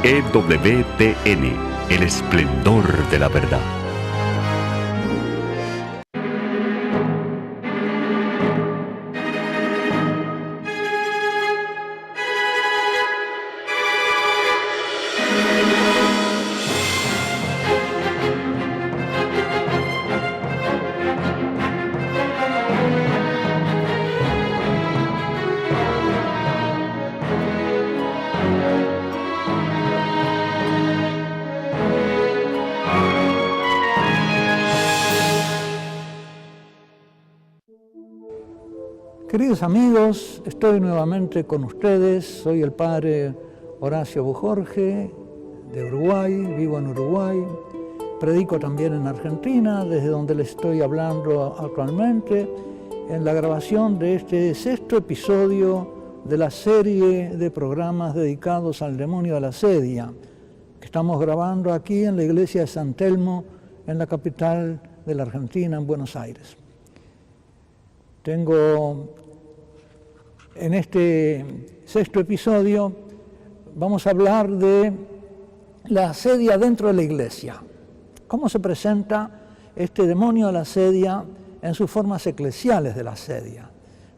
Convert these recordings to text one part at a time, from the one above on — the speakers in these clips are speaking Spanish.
EWTN, el esplendor de la verdad. Queridos amigos, estoy nuevamente con ustedes. Soy el padre Horacio Bujorge de Uruguay, vivo en Uruguay. Predico también en Argentina, desde donde les estoy hablando actualmente, en la grabación de este 6º episodio de la serie de programas dedicados al demonio de la sedia, que estamos grabando aquí en la iglesia de San Telmo, en la capital de la Argentina, en Buenos Aires. En este 6º episodio vamos a hablar de la asedia dentro de la iglesia. ¿Cómo se presenta este demonio de la asedia en sus formas eclesiales de la asedia?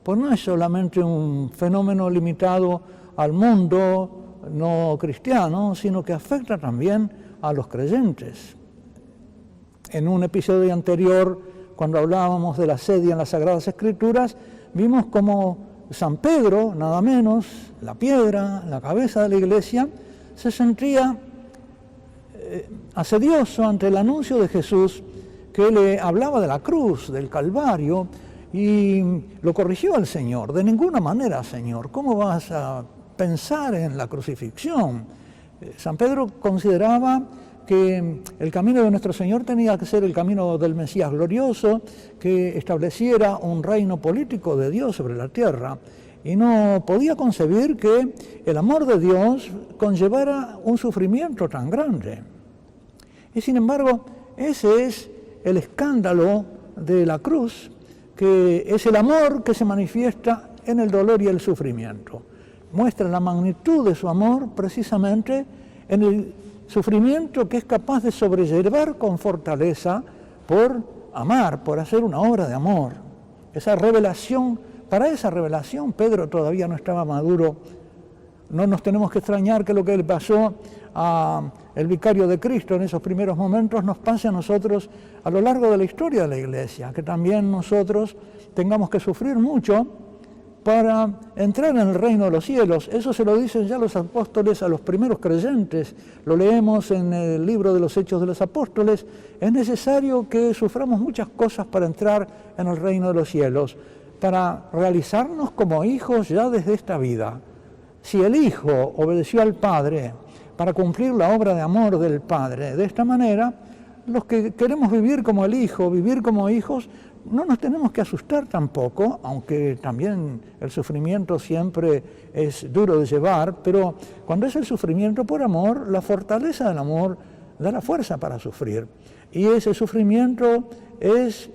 Pues no es solamente un fenómeno limitado al mundo no cristiano, sino que afecta también a los creyentes. En un episodio anterior, cuando hablábamos de la asedia en las Sagradas Escrituras, vimos cómo San Pedro, nada menos, la piedra, la cabeza de la iglesia, se sentía asedioso ante el anuncio de Jesús, que le hablaba de la cruz, del Calvario, y lo corrigió al Señor. De ninguna manera, Señor, ¿cómo vas a pensar en la crucifixión? San Pedro consideraba que el camino de nuestro Señor tenía que ser el camino del Mesías glorioso, que estableciera un reino político de Dios sobre la tierra, y no podía concebir que el amor de Dios conllevara un sufrimiento tan grande. Y sin embargo, ese es el escándalo de la cruz, que es el amor que se manifiesta en el dolor y el sufrimiento. Muestra la magnitud de su amor precisamente en el sufrimiento que es capaz de sobrellevar con fortaleza por amar, por hacer una obra de amor. Esa revelación, para esa revelación Pedro todavía no estaba maduro. No nos tenemos que extrañar que lo que le pasó al vicario de Cristo en esos primeros momentos nos pase a nosotros a lo largo de la historia de la iglesia, que también nosotros tengamos que sufrir mucho para entrar en el reino de los cielos. Eso se lo dicen ya los apóstoles a los primeros creyentes. Lo leemos en el libro de los Hechos de los Apóstoles. Es necesario que suframos muchas cosas para entrar en el reino de los cielos, para realizarnos como hijos ya desde esta vida. Si el Hijo obedeció al Padre para cumplir la obra de amor del Padre, de esta manera, los que queremos vivir como el Hijo, vivir como hijos, no nos tenemos que asustar tampoco, aunque también el sufrimiento siempre es duro de llevar, pero cuando es el sufrimiento por amor, la fortaleza del amor da la fuerza para sufrir. Y ese sufrimiento es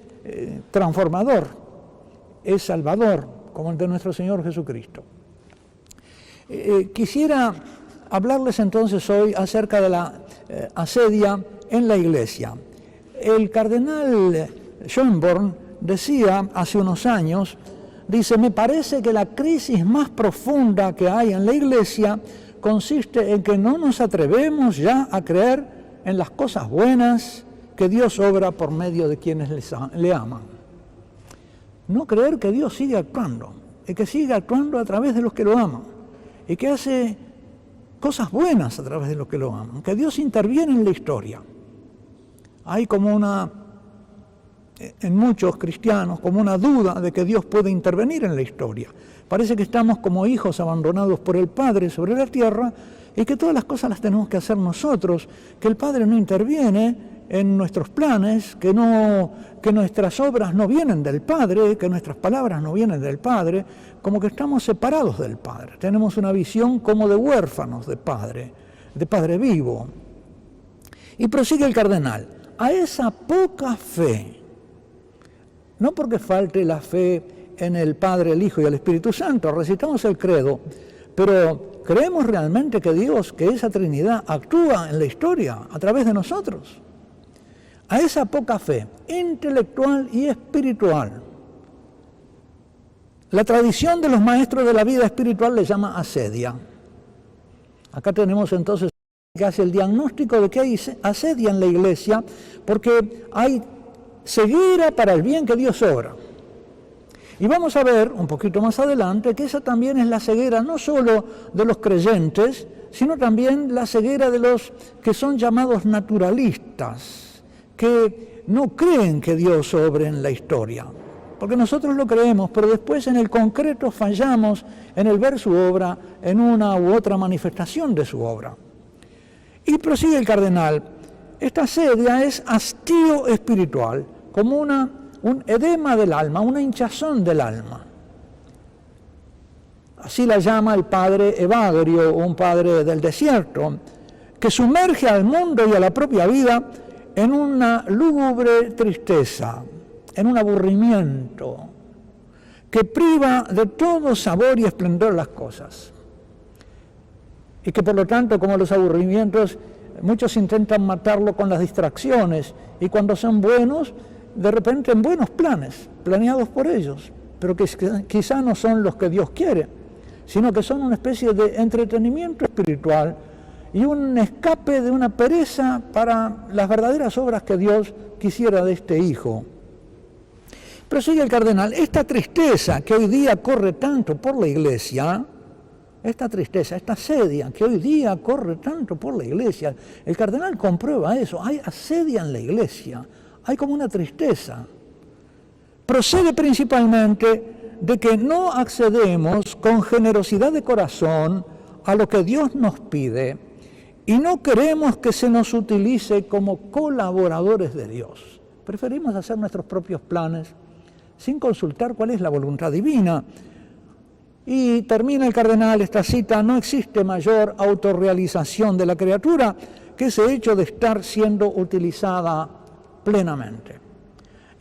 transformador, es salvador, como el de nuestro Señor Jesucristo. Quisiera hablarles entonces hoy acerca de la asedia en la iglesia. El cardenal Schönborn decía hace unos años, dice: me parece que la crisis más profunda que hay en la iglesia consiste en que no nos atrevemos ya a creer en las cosas buenas que Dios obra por medio de quienes le aman. No creer que Dios sigue actuando, y que sigue actuando a través de los que lo aman, y que hace cosas buenas a través de los que lo aman, que Dios interviene en la historia. Hay como en muchos cristianos, como una duda de que Dios puede intervenir en la historia. Parece que estamos como hijos abandonados por el Padre sobre la tierra y que todas las cosas las tenemos que hacer nosotros, que el Padre no interviene en nuestros planes, que nuestras obras no vienen del Padre, que nuestras palabras no vienen del Padre, como que estamos separados del Padre. Tenemos una visión como de huérfanos de Padre vivo. Y prosigue el cardenal: a esa poca fe, no porque falte la fe en el Padre, el Hijo y el Espíritu Santo, recitamos el credo, pero ¿creemos realmente que Dios, que esa Trinidad actúa en la historia a través de nosotros? A esa poca fe intelectual y espiritual, la tradición de los maestros de la vida espiritual le llama asedia. Acá tenemos entonces que hace el diagnóstico de que hay asedia en la iglesia, porque hay ceguera para el bien que Dios obra. Y vamos a ver un poquito más adelante que esa también es la ceguera no solo de los creyentes, sino también la ceguera de los que son llamados naturalistas, que no creen que Dios obre en la historia. Porque nosotros lo creemos, pero después en el concreto fallamos en el ver su obra en una u otra manifestación de su obra. Y prosigue el cardenal, esta asedia es hastío espiritual, como un edema del alma, una hinchazón del alma. Así la llama el padre Evagrio, un padre del desierto, que sumerge al mundo y a la propia vida en una lúgubre tristeza, en un aburrimiento, que priva de todo sabor y esplendor las cosas. Y que por lo tanto, como los aburrimientos, muchos intentan matarlo con las distracciones, y cuando son buenos, de repente en buenos planes, planeados por ellos, pero que quizá no son los que Dios quiere, sino que son una especie de entretenimiento espiritual y un escape de una pereza para las verdaderas obras que Dios quisiera de este Hijo. Pero sigue el cardenal, esta tristeza que hoy día corre tanto por la Iglesia, esta tristeza, esta asedia que hoy día corre tanto por la Iglesia, el cardenal comprueba eso, hay asedia en la Iglesia, hay como una tristeza. Procede principalmente de que no accedemos con generosidad de corazón a lo que Dios nos pide y no queremos que se nos utilice como colaboradores de Dios. Preferimos hacer nuestros propios planes sin consultar cuál es la voluntad divina. Y termina el cardenal esta cita, no existe mayor autorrealización de la criatura que ese hecho de estar siendo utilizada plenamente.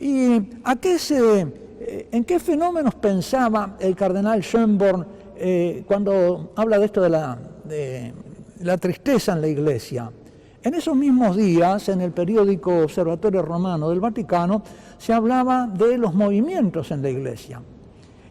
¿Y en qué fenómenos pensaba el cardenal Schönborn cuando habla de esto de la tristeza en la Iglesia? En esos mismos días, en el periódico Observatorio Romano del Vaticano, se hablaba de los movimientos en la Iglesia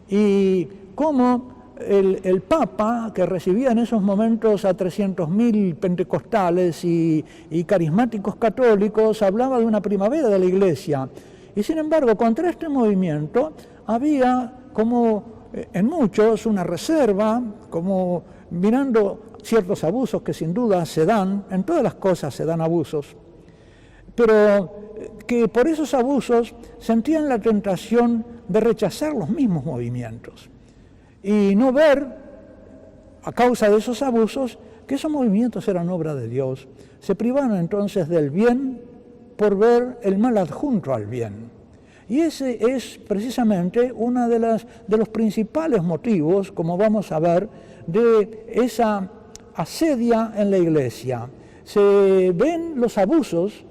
y cómo el Papa, que recibía en esos momentos a 300.000 pentecostales y carismáticos católicos, hablaba de una primavera de la Iglesia. Y sin embargo, contra este movimiento había como en muchos una reserva, como mirando ciertos abusos que sin duda se dan, en todas las cosas se dan abusos, pero que por esos abusos sentían la tentación de rechazar los mismos movimientos y no ver, a causa de esos abusos, que esos movimientos eran obra de Dios. Se privaron entonces del bien por ver el mal adjunto al bien. Y ese es precisamente uno de los principales motivos, como vamos a ver, de esa asedia en la Iglesia. Se ven los abusos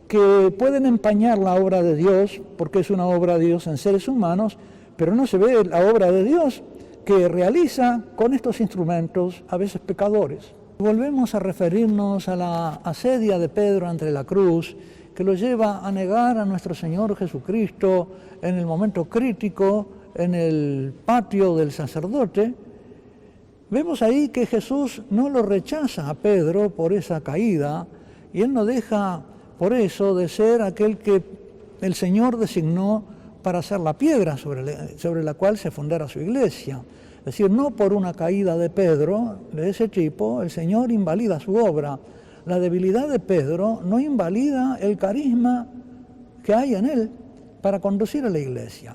que pueden empañar la obra de Dios, porque es una obra de Dios en seres humanos, pero no se ve la obra de Dios que realiza con estos instrumentos, a veces pecadores. Volvemos a referirnos a la asedia de Pedro ante la cruz, que lo lleva a negar a nuestro Señor Jesucristo en el momento crítico, en el patio del sacerdote. Vemos ahí que Jesús no lo rechaza a Pedro por esa caída, y él no deja por eso de ser aquel que el Señor designó para ser la piedra sobre la cual se fundara su iglesia. Es decir, no por una caída de Pedro, de ese tipo, el Señor invalida su obra. La debilidad de Pedro no invalida el carisma que hay en él para conducir a la iglesia.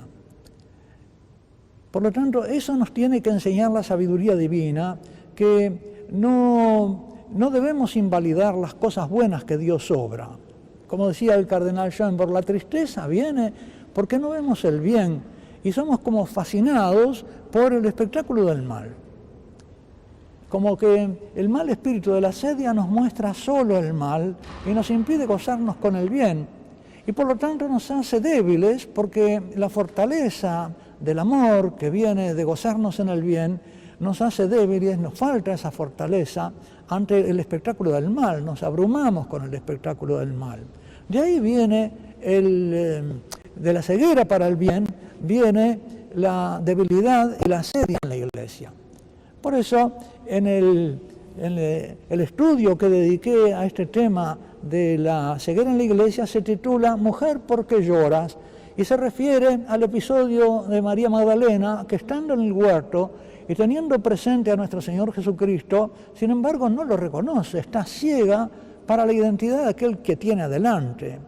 Por lo tanto, eso nos tiene que enseñar la sabiduría divina, que no debemos invalidar las cosas buenas que Dios obra. Como decía el cardenal Schönborn, la tristeza viene porque no vemos el bien y somos como fascinados por el espectáculo del mal. Como que el mal espíritu de la asedia nos muestra solo el mal y nos impide gozarnos con el bien. Y por lo tanto nos hace débiles, porque la fortaleza del amor que viene de gozarnos en el bien nos hace débiles, nos falta esa fortaleza ante el espectáculo del mal, nos abrumamos con el espectáculo del mal. De ahí viene, de la ceguera para el bien, viene la debilidad y la asedia en la iglesia. Por eso, en el estudio que dediqué a este tema de la ceguera en la iglesia se titula Mujer, ¿por qué lloras? Y se refiere al episodio de María Magdalena, que estando en el huerto y teniendo presente a nuestro Señor Jesucristo, sin embargo no lo reconoce, está ciega para la identidad de aquel que tiene adelante.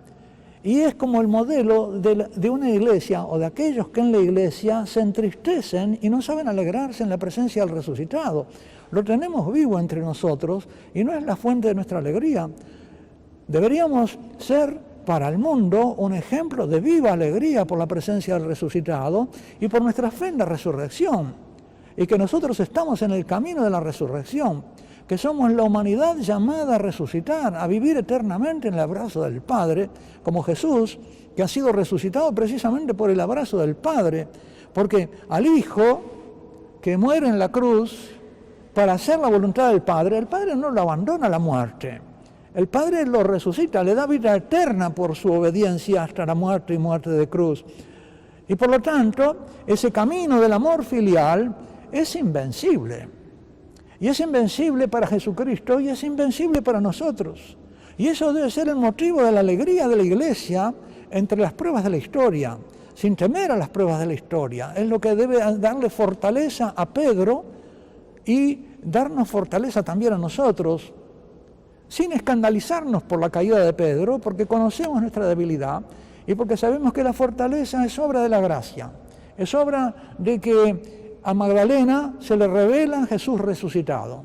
Y es como el modelo de una iglesia o de aquellos que en la iglesia se entristecen y no saben alegrarse en la presencia del resucitado. Lo tenemos vivo entre nosotros y no es la fuente de nuestra alegría. Deberíamos ser para el mundo un ejemplo de viva alegría por la presencia del resucitado y por nuestra fe en la resurrección. Y que nosotros estamos en el camino de la resurrección, que somos la humanidad llamada a resucitar, a vivir eternamente en el abrazo del Padre, como Jesús, que ha sido resucitado precisamente por el abrazo del Padre, porque al Hijo que muere en la cruz para hacer la voluntad del Padre, el Padre no lo abandona a la muerte. El Padre lo resucita, le da vida eterna por su obediencia hasta la muerte y muerte de cruz. Y por lo tanto, ese camino del amor filial es invencible. Y es invencible para Jesucristo y es invencible para nosotros. Y eso debe ser el motivo de la alegría de la iglesia entre las pruebas de la historia, sin temer a las pruebas de la historia. Es lo que debe darle fortaleza a Pedro y darnos fortaleza también a nosotros, sin escandalizarnos por la caída de Pedro, porque conocemos nuestra debilidad y porque sabemos que la fortaleza es obra de la gracia, es obra de que a Magdalena se le revela Jesús resucitado.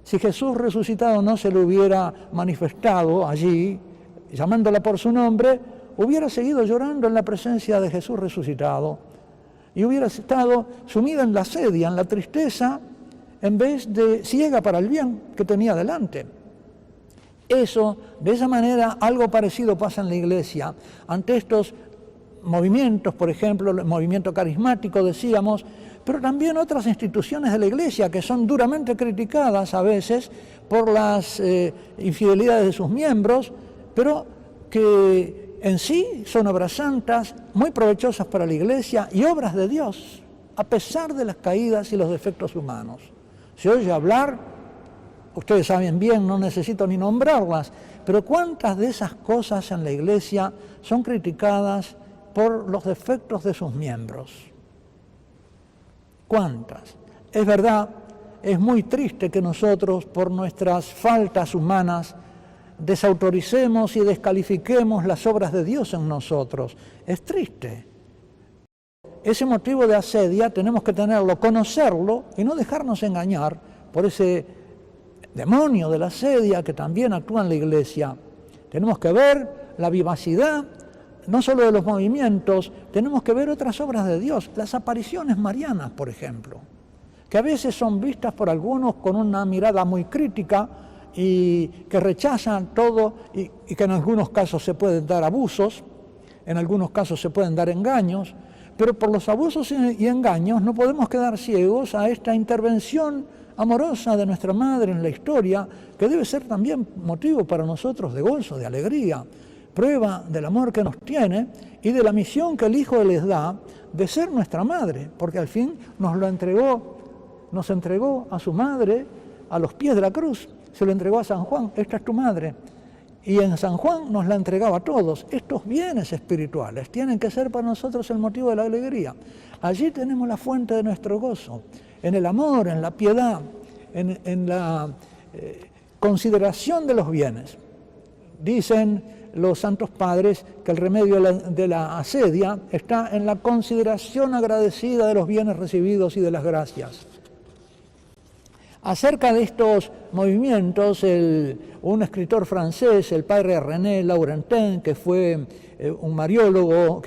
Si Jesús resucitado no se le hubiera manifestado allí, llamándola por su nombre, hubiera seguido llorando en la presencia de Jesús resucitado y hubiera estado sumida en la asedia, en la tristeza, en vez de ciega para el bien que tenía delante. De esa manera, algo parecido pasa en la iglesia. Ante estos movimientos, por ejemplo, el movimiento carismático, decíamos, pero también otras instituciones de la iglesia que son duramente criticadas a veces por las infidelidades de sus miembros, pero que en sí son obras santas, muy provechosas para la iglesia y obras de Dios, a pesar de las caídas y los defectos humanos. Se oye hablar, ustedes saben bien, no necesito ni nombrarlas, pero ¿cuántas de esas cosas en la iglesia son criticadas por los defectos de sus miembros? ¿Cuántas? Es verdad, es muy triste que nosotros, por nuestras faltas humanas, desautoricemos y descalifiquemos las obras de Dios en nosotros. Es triste. Ese motivo de asedia tenemos que tenerlo, conocerlo y no dejarnos engañar por ese demonio de la asedia que también actúa en la iglesia. Tenemos que ver la vivacidad, no solo de los movimientos, tenemos que ver otras obras de Dios, las apariciones marianas, por ejemplo, que a veces son vistas por algunos con una mirada muy crítica y que rechazan todo y que en algunos casos se pueden dar abusos, en algunos casos se pueden dar engaños, pero por los abusos y engaños no podemos quedar ciegos a esta intervención amorosa de nuestra Madre en la historia, que debe ser también motivo para nosotros de gozo, de alegría, prueba del amor que nos tiene y de la misión que el Hijo les da de ser nuestra Madre, porque al fin nos entregó a su Madre a los pies de la cruz, se lo entregó a San Juan, esta es tu Madre, y en San Juan nos la entregaba a todos. Estos bienes espirituales tienen que ser para nosotros el motivo de la alegría. Allí tenemos la fuente de nuestro gozo, en el amor, en la piedad, en la consideración de los bienes. Dicen los santos padres que el remedio de la asedia está en la consideración agradecida de los bienes recibidos y de las gracias. Acerca de estos movimientos, un escritor francés, el padre René Laurentin, que fue un mariólogo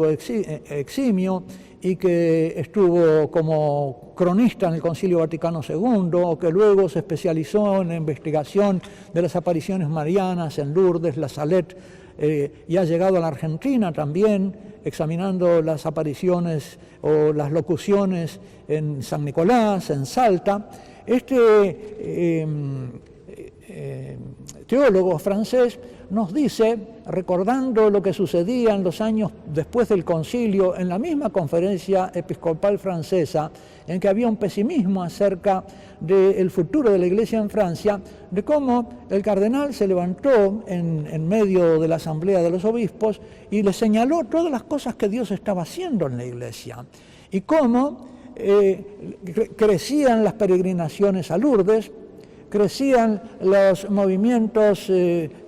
eximio y que estuvo como cronista en el Concilio Vaticano II, que luego se especializó en la investigación de las apariciones marianas en Lourdes, La Salette y ha llegado a la Argentina también, examinando las apariciones o las locuciones en San Nicolás, en Salta. Este teólogo francés nos dice, recordando lo que sucedía en los años después del concilio, en la misma conferencia episcopal francesa, en que había un pesimismo acerca del futuro de la Iglesia en Francia, de cómo el cardenal se levantó en medio de la asamblea de los obispos y le señaló todas las cosas que Dios estaba haciendo en la Iglesia, y cómo crecían las peregrinaciones a Lourdes, crecían los movimientos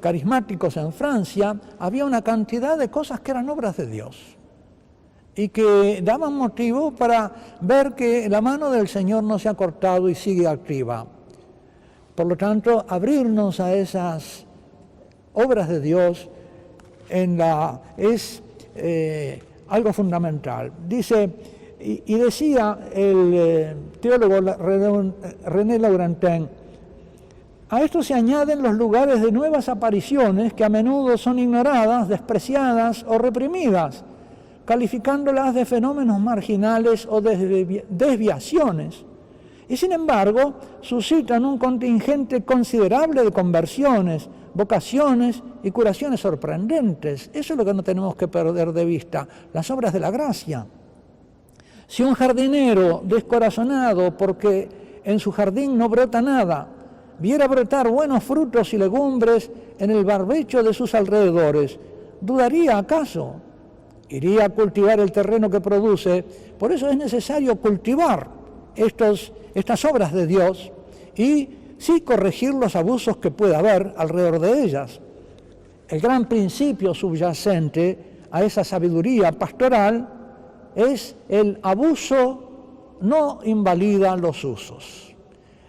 carismáticos en Francia, había una cantidad de cosas que eran obras de Dios y que daban motivo para ver que la mano del Señor no se ha cortado y sigue activa. Por lo tanto, abrirnos a esas obras de Dios es algo fundamental. Dice, y decía el teólogo René Laurentin, a esto se añaden los lugares de nuevas apariciones que a menudo son ignoradas, despreciadas o reprimidas, calificándolas de fenómenos marginales o desviaciones. Y sin embargo, suscitan un contingente considerable de conversiones, vocaciones y curaciones sorprendentes. Eso es lo que no tenemos que perder de vista, las obras de la gracia. Si un jardinero descorazonado porque en su jardín no brota nada, viera brotar buenos frutos y legumbres en el barbecho de sus alrededores, ¿dudaría acaso? Iría a cultivar el terreno que produce. Por eso es necesario cultivar estas obras de Dios y sí corregir los abusos que pueda haber alrededor de ellas. El gran principio subyacente a esa sabiduría pastoral es el abuso no invalida los usos.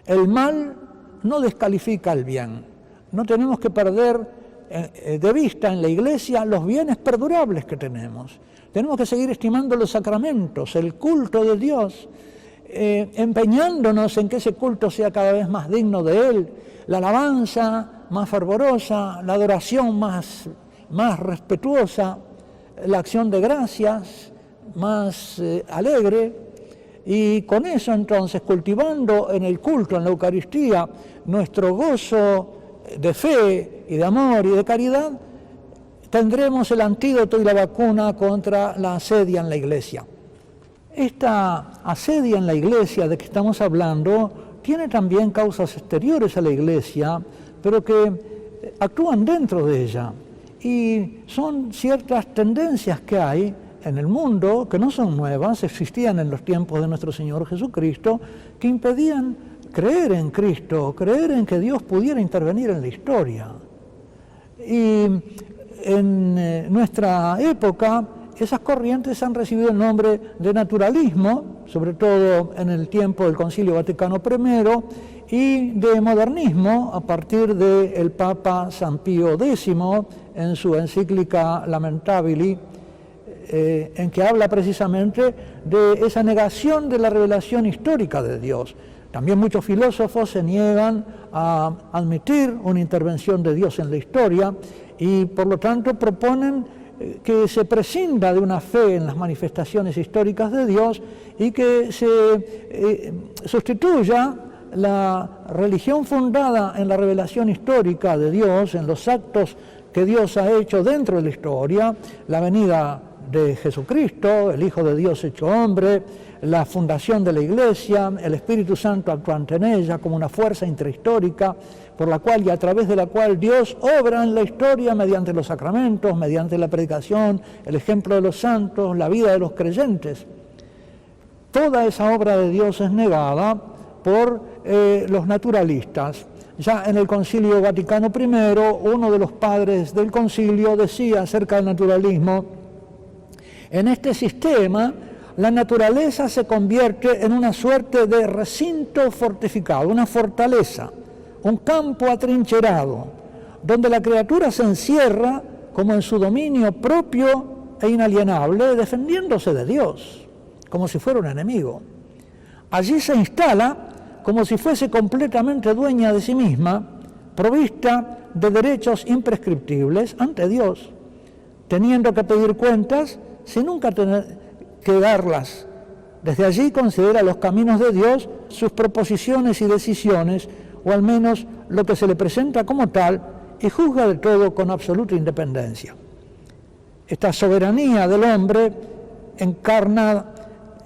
El mal no descalifica el bien. No tenemos que perder de vista en la Iglesia los bienes perdurables que tenemos. Tenemos que seguir estimando los sacramentos, el culto de Dios, empeñándonos en que ese culto sea cada vez más digno de Él, la alabanza más fervorosa, la adoración más respetuosa, la acción de gracias más alegre. Y con eso entonces, cultivando en el culto, en la Eucaristía, nuestro gozo de fe y de amor y de caridad, tendremos el antídoto y la vacuna contra la asedia en la Iglesia. Esta asedia en la Iglesia de que estamos hablando tiene también causas exteriores a la Iglesia, pero que actúan dentro de ella. Y son ciertas tendencias que hay en el mundo, que no son nuevas, existían en los tiempos de nuestro Señor Jesucristo, que impedían creer en Cristo, creer en que Dios pudiera intervenir en la historia. Y en nuestra época, esas corrientes han recibido el nombre de naturalismo, sobre todo en el tiempo del Concilio Vaticano I, y de modernismo, a partir del Papa San Pío X, en su encíclica Lamentabili, en que habla precisamente de esa negación de la revelación histórica de Dios. También muchos filósofos se niegan a admitir una intervención de Dios en la historia y por lo tanto proponen que se prescinda de una fe en las manifestaciones históricas de Dios y que se sustituya la religión fundada en la revelación histórica de Dios, en los actos que Dios ha hecho dentro de la historia, la venida de Jesucristo, el Hijo de Dios hecho hombre, la fundación de la Iglesia, el Espíritu Santo actuante en ella como una fuerza intrahistórica por la cual y a través de la cual Dios obra en la historia mediante los sacramentos, mediante la predicación, el ejemplo de los santos, la vida de los creyentes. Toda esa obra de Dios es negada por los naturalistas. Ya en el Concilio Vaticano I, uno de los padres del concilio decía acerca del naturalismo: en este sistema, la naturaleza se convierte en una suerte de recinto fortificado, una fortaleza, un campo atrincherado, donde la criatura se encierra como en su dominio propio e inalienable, defendiéndose de Dios, como si fuera un enemigo. Allí se instala como si fuese completamente dueña de sí misma, provista de derechos imprescriptibles ante Dios, teniendo que pedir cuentas sin nunca tener que darlas. Desde allí considera los caminos de Dios, sus proposiciones y decisiones, o al menos lo que se le presenta como tal, y juzga de todo con absoluta independencia. Esta soberanía del hombre encarnada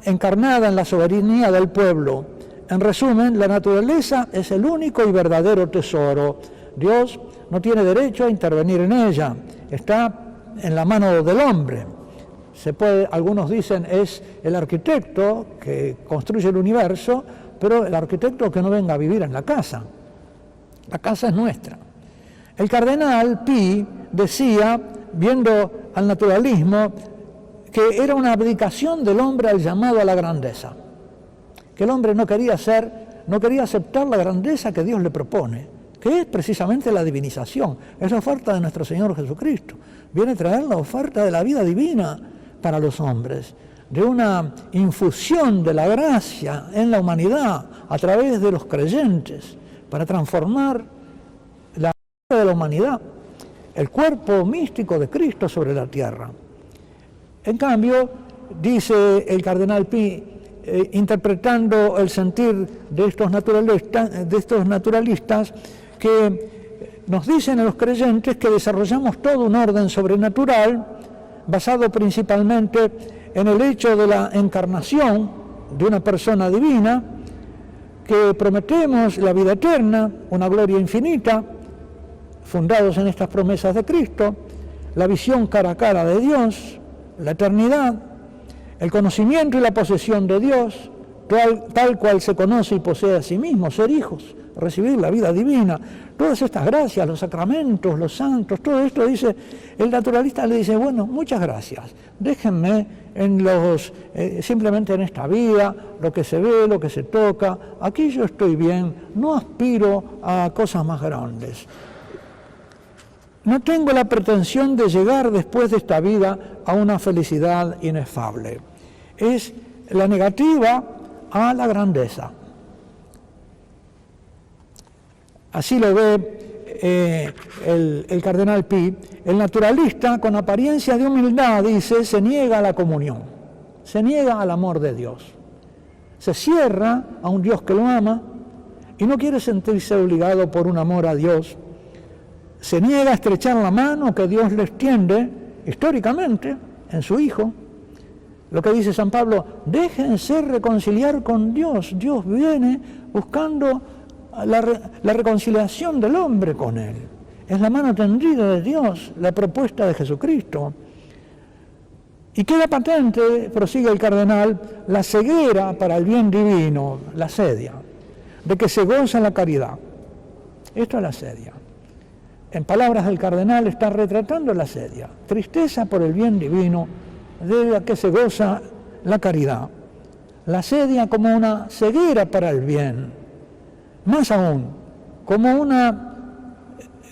en la soberanía del pueblo. En resumen, la naturaleza es el único y verdadero tesoro. Dios no tiene derecho a intervenir en ella, está en la mano del hombre. Algunos dicen es el arquitecto que construye el universo, pero el arquitecto que no venga a vivir en la casa. La casa es nuestra. El cardenal Pi decía, viendo al naturalismo, que era una abdicación del hombre al llamado a la grandeza, que el hombre no quería aceptar la grandeza que Dios le propone, que es precisamente la divinización, es la oferta de nuestro Señor Jesucristo. Viene a traer la oferta de la vida divina para los hombres, de una infusión de la gracia en la humanidad a través de los creyentes, para transformar la vida de la humanidad, el cuerpo místico de Cristo sobre la tierra. En cambio, dice el cardenal Pi, interpretando el sentir de estos naturalistas, que nos dicen a los creyentes que desarrollamos todo un orden sobrenatural basado principalmente en el hecho de la encarnación de una persona divina, que prometemos la vida eterna, una gloria infinita, fundados en estas promesas de Cristo, la visión cara a cara de Dios, la eternidad, el conocimiento y la posesión de Dios, tal cual se conoce y posee a sí mismo, ser hijos, recibir la vida divina, todas estas gracias, los sacramentos, los santos, todo esto, dice, el naturalista le dice, bueno, muchas gracias, déjenme simplemente en esta vida, lo que se ve, lo que se toca, aquí yo estoy bien, no aspiro a cosas más grandes. No tengo la pretensión de llegar después de esta vida a una felicidad inefable. Es la negativa a la grandeza. Así lo ve el cardenal Pi. El naturalista, con apariencia de humildad, dice, se niega a la comunión, se niega al amor de Dios. Se cierra a un Dios que lo ama y no quiere sentirse obligado por un amor a Dios. Se niega a estrechar la mano que Dios le extiende históricamente en su Hijo. Lo que dice San Pablo, déjense reconciliar con Dios. Dios viene buscando la reconciliación del hombre con Él. Es la mano tendida de Dios, la propuesta de Jesucristo. Y queda patente, prosigue el cardenal, la ceguera para el bien divino, la sedia, de que se goza la caridad. Esto es la sedia. En palabras del cardenal está retratando la sedia, tristeza por el bien divino, de la que se goza la caridad. La sedia como una ceguera para el bien, más aún, como una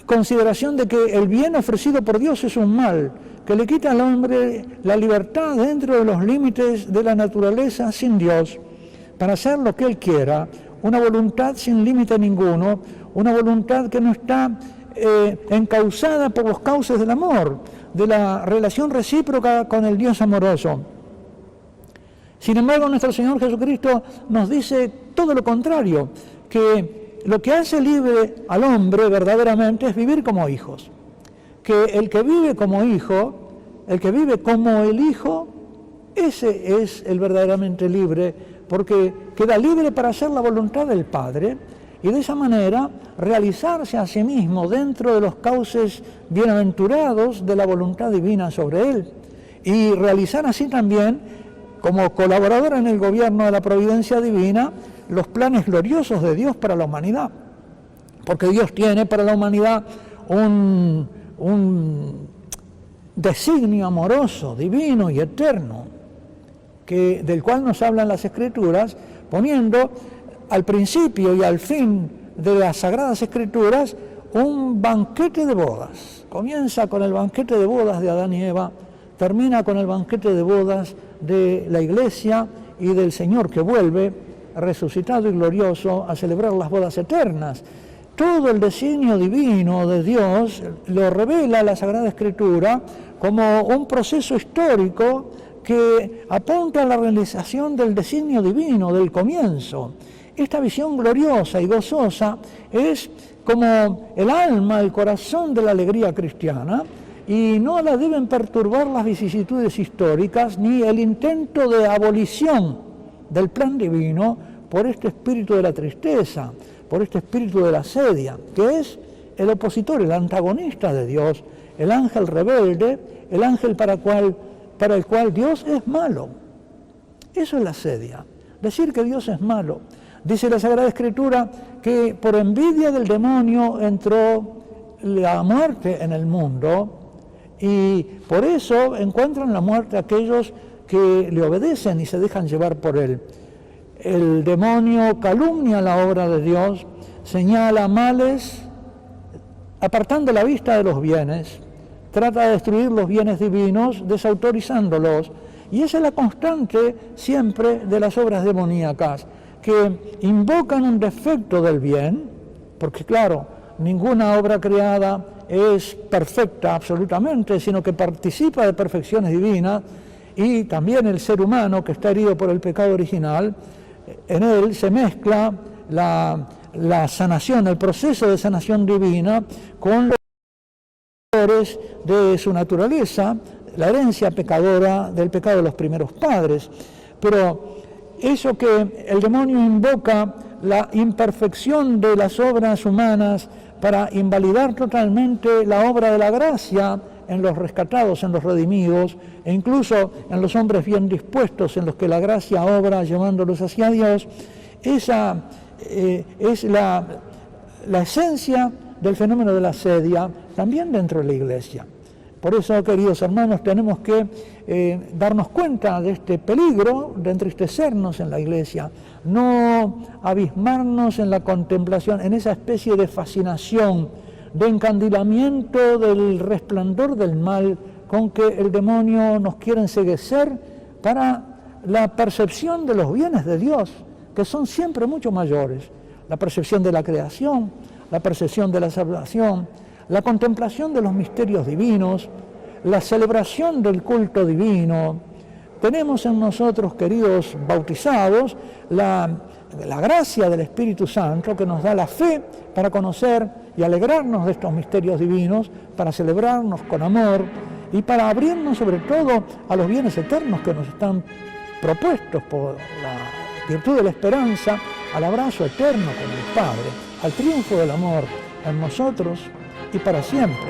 consideración de que el bien ofrecido por Dios es un mal, que le quita al hombre la libertad dentro de los límites de la naturaleza sin Dios, para hacer lo que Él quiera, una voluntad sin límite ninguno, una voluntad que no está encauzada por los cauces del amor, de la relación recíproca con el Dios amoroso. Sin embargo, nuestro Señor Jesucristo nos dice todo lo contrario, que lo que hace libre al hombre verdaderamente es vivir como hijos, que el que vive como hijo, el que vive como el Hijo, ese es el verdaderamente libre, porque queda libre para hacer la voluntad del Padre, y de esa manera realizarse a sí mismo dentro de los cauces bienaventurados de la voluntad divina sobre él, y realizar así también, como colaborador en el gobierno de la providencia divina, los planes gloriosos de Dios para la humanidad, porque Dios tiene para la humanidad un designio amoroso, divino y eterno, del cual nos hablan las Escrituras, poniendo al principio y al fin de las Sagradas Escrituras un banquete de bodas. Comienza con el banquete de bodas de Adán y Eva, termina con el banquete de bodas de la Iglesia y del Señor que vuelve resucitado y glorioso a celebrar las bodas eternas. todo el designio divino de Dios lo revela la Sagrada Escritura como un proceso histórico que apunta a la realización del designio divino, del comienzo. Esta visión gloriosa y gozosa es como el alma, el corazón de la alegría cristiana, y no la deben perturbar las vicisitudes históricas ni el intento de abolición del plan divino por este espíritu de la tristeza, por este espíritu de la asedia, que es el opositor, el antagonista de Dios, el ángel rebelde, el ángel para el cual Dios es malo. Eso es la asedia, decir que Dios es malo. Dice la Sagrada Escritura que por envidia del demonio entró la muerte en el mundo, y por eso encuentran la muerte aquellos que le obedecen y se dejan llevar por él. El demonio calumnia la obra de Dios, señala males, apartando la vista de los bienes, trata de destruir los bienes divinos, desautorizándolos. Y esa es la constante siempre de las obras demoníacas, que invocan un defecto del bien, porque claro, ninguna obra creada es perfecta absolutamente, sino que participa de perfecciones divinas, y también el ser humano que está herido por el pecado original, en él se mezcla la sanación, el proceso de sanación divina con los errores de su naturaleza, la herencia pecadora del pecado de los primeros padres. Pero eso que el demonio invoca, la imperfección de las obras humanas para invalidar totalmente la obra de la gracia en los rescatados, en los redimidos, e incluso en los hombres bien dispuestos, en los que la gracia obra llevándolos hacia Dios. Esa es la esencia del fenómeno de la asedia también dentro de la Iglesia. Por eso, queridos hermanos, tenemos que darnos cuenta de este peligro de entristecernos en la Iglesia, no abismarnos en la contemplación, en esa especie de fascinación, de encandilamiento del resplandor del mal con que el demonio nos quiere enceguecer para la percepción de los bienes de Dios, que son siempre mucho mayores. La percepción de la creación, la percepción de la salvación, la contemplación de los misterios divinos, la celebración del culto divino. Tenemos en nosotros, queridos bautizados, la gracia del Espíritu Santo que nos da la fe para conocer y alegrarnos de estos misterios divinos, para celebrarnos con amor y para abrirnos sobre todo a los bienes eternos que nos están propuestos por la virtud de la esperanza, al abrazo eterno con el Padre, al triunfo del amor en nosotros y para siempre.